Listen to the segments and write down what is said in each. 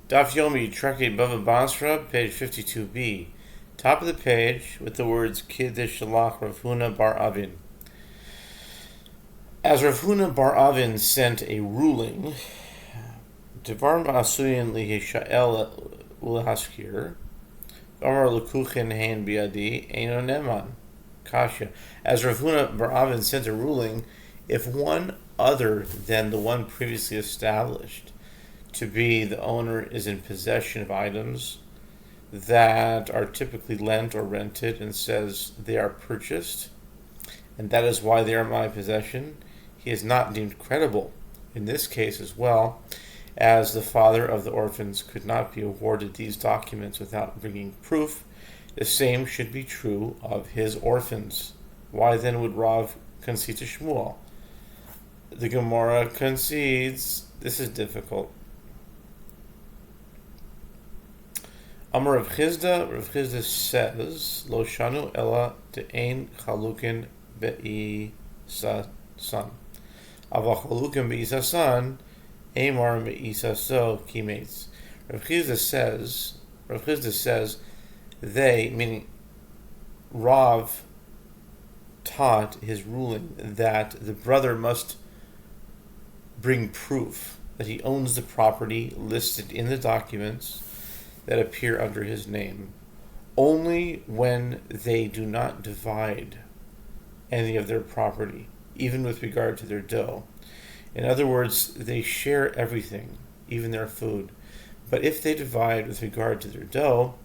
Daf Yomi, Tractate Bava Batra, page 52b. Top of the page with the words Kiddush Shalach Rav Huna bar Avin. As Rav Huna bar Avin sent a ruling, Devar Ma'asuyin Lihisha'el Ulhaskir, Amar Lukuchin Hein Biadi, Eino Neman. Kasha. As Rav Huna bar Avin sent a ruling, if one other than the one previously established to be the owner is in possession of items that are typically lent or rented and says they are purchased, and that is why they are my possession, he is not deemed credible in this case as well, as the father of the orphans could not be awarded these documents without bringing proof. The same should be true of his orphans. Why then would Rav concede to Shmuel? The Gemara concedes. This is difficult. Amar Rav Chizda says, Lo shanu ela te'ein chalukin be'isasan. Ava chalukin be'isasan, emar me'isaso kimetz. Rav Chizda says, they, meaning Rav, taught his ruling that the brother must bring proof that he owns the property listed in the documents that appear under his name, only when they do not divide any of their property, even with regard to their dough. In other words, they share everything, even their food. But if they divide with regard to their dough,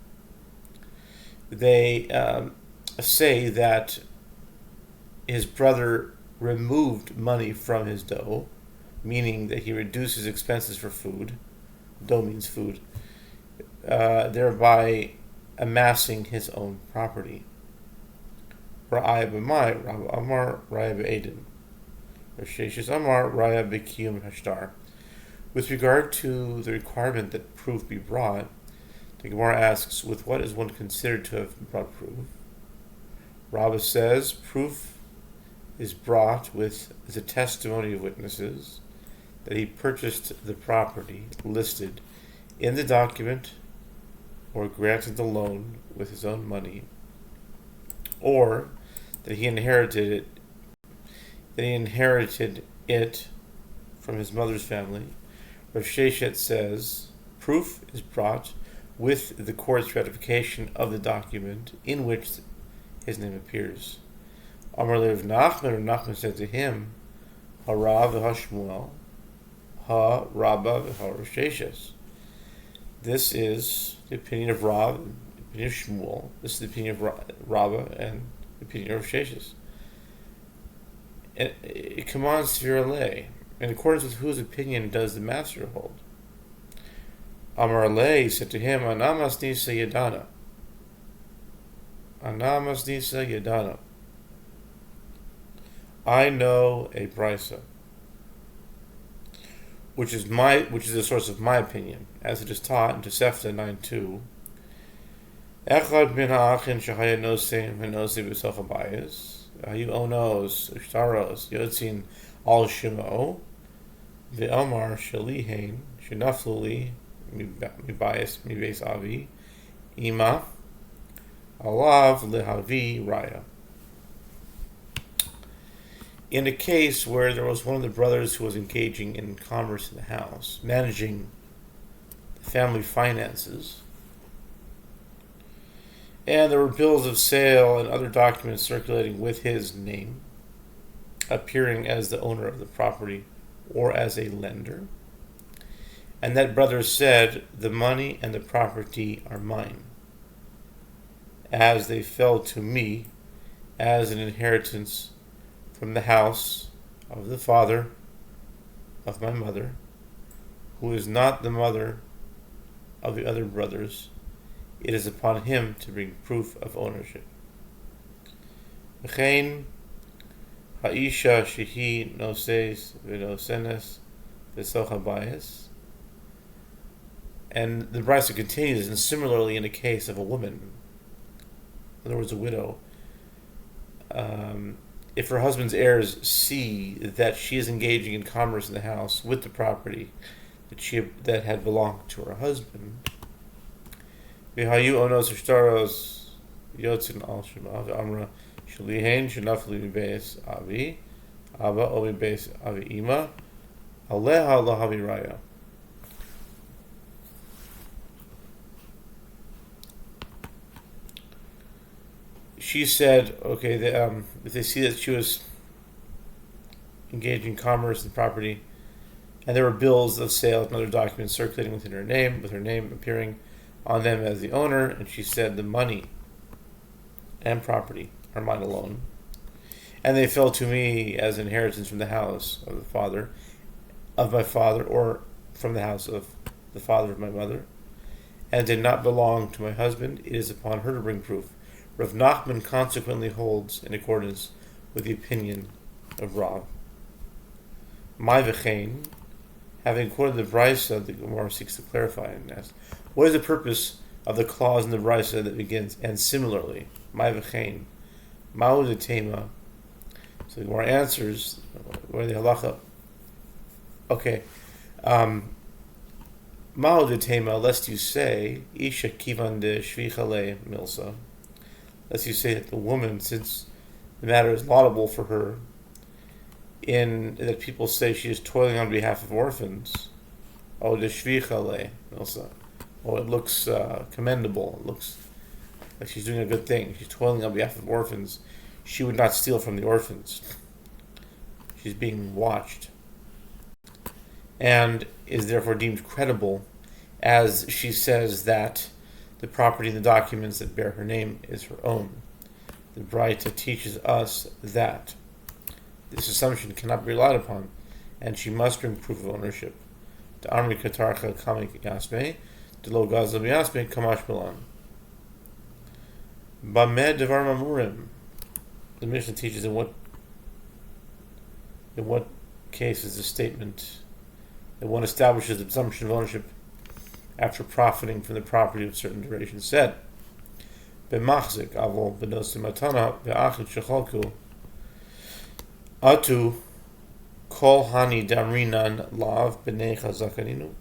they say that his brother removed money from his dough, meaning that he reduces expenses for food. Dough means food. Thereby amassing his own property. Ra'aya b'mai, Rav Amar, Ra'aya b'edin. Rasheshis Amar, Ra'aya b'kiyum hashtar. With regard to the requirement that proof be brought, the Gemara asks, with what is one considered to have brought proof? Rabbah says, proof is brought with the testimony of witnesses that he purchased the property listed in the document or granted the loan with his own money, or that he inherited it from his mother's family. Rav Sheshet says proof is brought with the court's ratification of the document in which his name appears. Amar Rav Nachman said to him, Harav v'Hashmuel, Ha Rabba v'Rav Sheshes. This is the opinion of Rav, the opinion of Shmuel. This is the opinion of Rabbah and the opinion of Sheshes. It commands Svirale. In accordance with whose opinion does the master hold? Amar Lei said to him, Anamas Nisa Yadana. Anamas Nisa Yadana. I know a brisa, which is the source of my opinion, as it is taught in Tosefta 9:2. Echad min ha'achin shechaya nosein v'nosei b'soch habayis, hayu onos, ushtaros, yotzin al shemo, v'amar shalihein, shenafluli, mibayis avi, ima, alav lehavi raya. In a case where there was one of the brothers who was engaging in commerce in the house, managing the family finances, and there were bills of sale and other documents circulating with his name, appearing as the owner of the property or as a lender, and that brother said, the money and the property are mine, as they fell to me as an inheritance from the house of the father of my mother, who is not the mother of the other brothers. It is upon him to bring proof of ownership. V'chein ha'isha shehi noses v'nosenes v'soch habayis. And the brisa continues, and similarly in the case of a woman, in other words, a widow, if her husband's heirs see that she is engaging in commerce in the house with the property, that had belonged to her husband. V'hayu onos ushtaros yotzin al shema v'amra shalihen shenafli mibeis avi Abba o mibeis avi ima aleha lahavi raya. She said, okay, if they see that she was engaged in commerce and property, and there were bills of sale and other documents circulating within her name, with her name appearing on them as the owner, and she said the money and property are mine alone, and they fell to me as inheritance from the house of my father, or from the house of the father of my mother, and did not belong to my husband, it is upon her to bring proof. Rav Nachman consequently holds in accordance with the opinion of Rav. My v'chein, having quoted the Brisa, the Gemara seeks to clarify and ask, what is the purpose of the clause in the Brisa that begins, and similarly, my v'chein, ma'u de tema? So the Gemara answers, where the halacha, okay, ma'u de tema, lest you say, isha kivan de shvichale milsa, lest you say that the woman, since the matter is laudable for her, in that people say she is toiling on behalf of orphans, oh, de shvichale milsa, oh, it looks commendable, it looks like she's doing a good thing, she's toiling on behalf of orphans, she would not steal from the orphans, she's being watched, and is therefore deemed credible, as she says that the property and the documents that bear her name is her own. The Braita teaches us that this assumption cannot be relied upon, and she must bring proof of ownership. The Amri Katarcha Kamik Yasme, the Lo Gazal Yasme Kamash Milan. Bamed Devar Mamurim. The Mishnah teaches in what case is the statement that one establishes the presumption of ownership after profiting from the property of certain duration said. B'machzik avol b'nosim matana b'achid shechalku atu kol hani damrinan lav b'nei chazakaninu.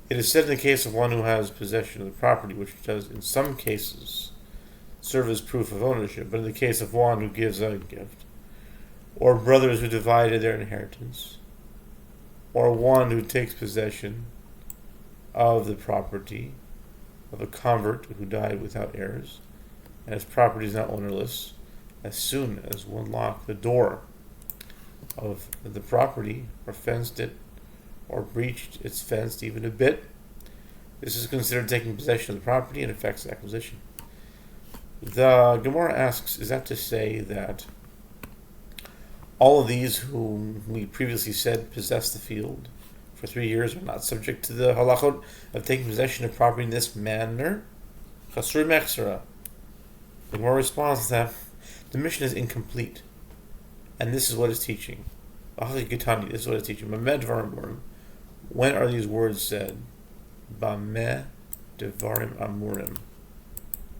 It is said in the case of one who has possession of the property, which does in some cases serve as proof of ownership, but in the case of one who gives a gift, or brothers who divided their inheritance, or one who takes possession of the property of a convert who died without heirs, and his property is not ownerless, as soon as one locked the door of the property, or fenced it, or breached its fence even a bit, this is considered taking possession of the property and affects the acquisition. The Gemara asks, is that to say that all of these whom we previously said possess the field for 3 years are not subject to the halachot of taking possession of property in this manner? Chasur mechsera. The Gemara responds that the mission is incomplete, and this is what it's teaching. This is what it's teaching. When are these words said? Bameh devarim amurim.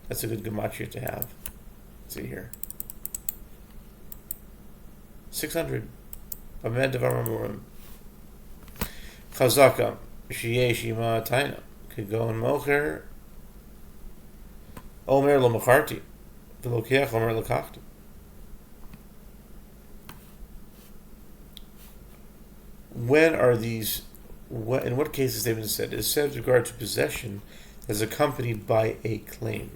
That's a good gematria to have. Let's see here. 600. Bameh devarim amurim. Chazaka sheyesh ima taina kegon mocher omer lo mecharti v'lokeach omer lekachti. When are these? In what cases they've been said? It is said with regard to possession as accompanied by a claim.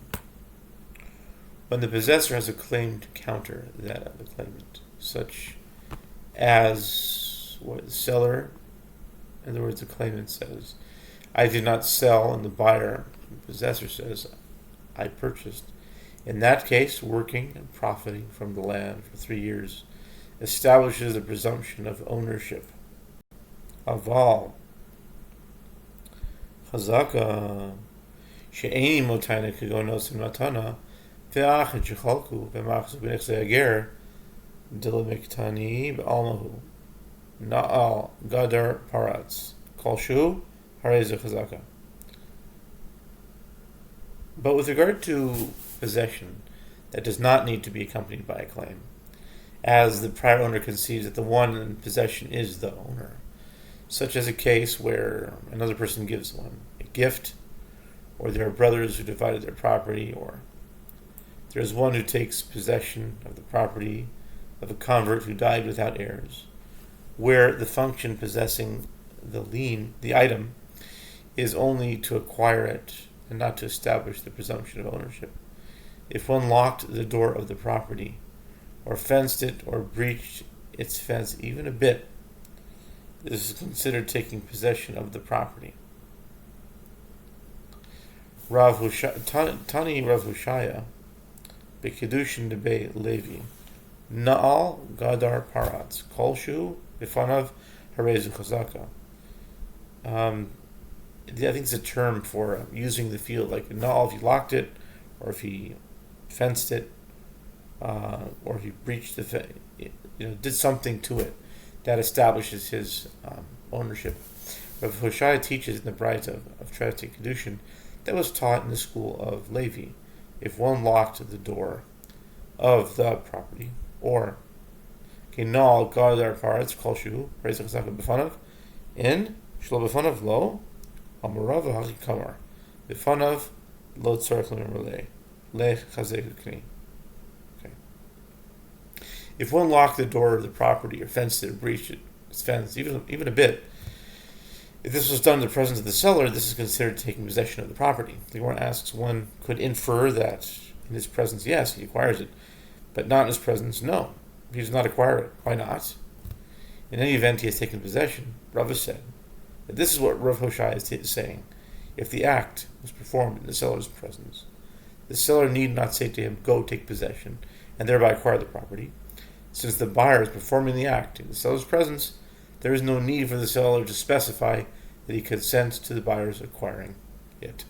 When the possessor has a claim to counter that of the claimant, such as what the seller, in other words, the claimant says, "I did not sell," and the buyer, the possessor, says, "I purchased." In that case, working and profiting from the land for 3 years establishes the presumption of ownership. Aval Chazaka she'eni motayna kegonos matana ve'achid shechalku ve'machzu b'nechzei ager dilamiktani be'almahu na'al gadar paratz kolshu hareze chazaka. But with regard to possession, that does not need to be accompanied by a claim, as the prior owner concedes that the one in possession is the owner. such as a case where another person gives one a gift, or there are brothers who divided their property, or there is one who takes possession of the property of a convert who died without heirs, where the function possessing the item, is only to acquire it and not to establish the presumption of ownership. If one locked the door of the property, or fenced it, or breached its fence even a bit, this is considered taking possession of the property. Tani Rav Hushaya, B'Kedushin Debe Levi, Na'al Gadar Paratz, Kolshu B'fanav Harezu Chazaka. I think it's a term for using the field, like Na'al if he locked it, or if he fenced it, or if he breached did something to it that establishes his ownership. Rav Hoshai teaches in the Braita of Trinity Kedushin that was taught in the school of Levi. If one locked the door of the property, or Kinal Gadar Paratz Kolshu Reza Chazaka B'fanav in Shlo B'fanav Lo Amarav Hachikamar B'fanav Lo Tzarech L'Merle Lech Chazek Kni. If one locked the door of the property, or fenced it, or breached its fence, even a bit, if this was done in the presence of the seller, this is considered taking possession of the property. The Gemara asks, one could infer that in his presence, yes, he acquires it, but not in his presence, no. He does not acquire it. Why not? In any event, he has taken possession. Rava said that this is what Rav Hoshai is saying. If the act was performed in the seller's presence, the seller need not say to him, go take possession, and thereby acquire the property. Since the buyer is performing the act in the seller's presence, there is no need for the seller to specify that he consents to the buyer's acquiring it.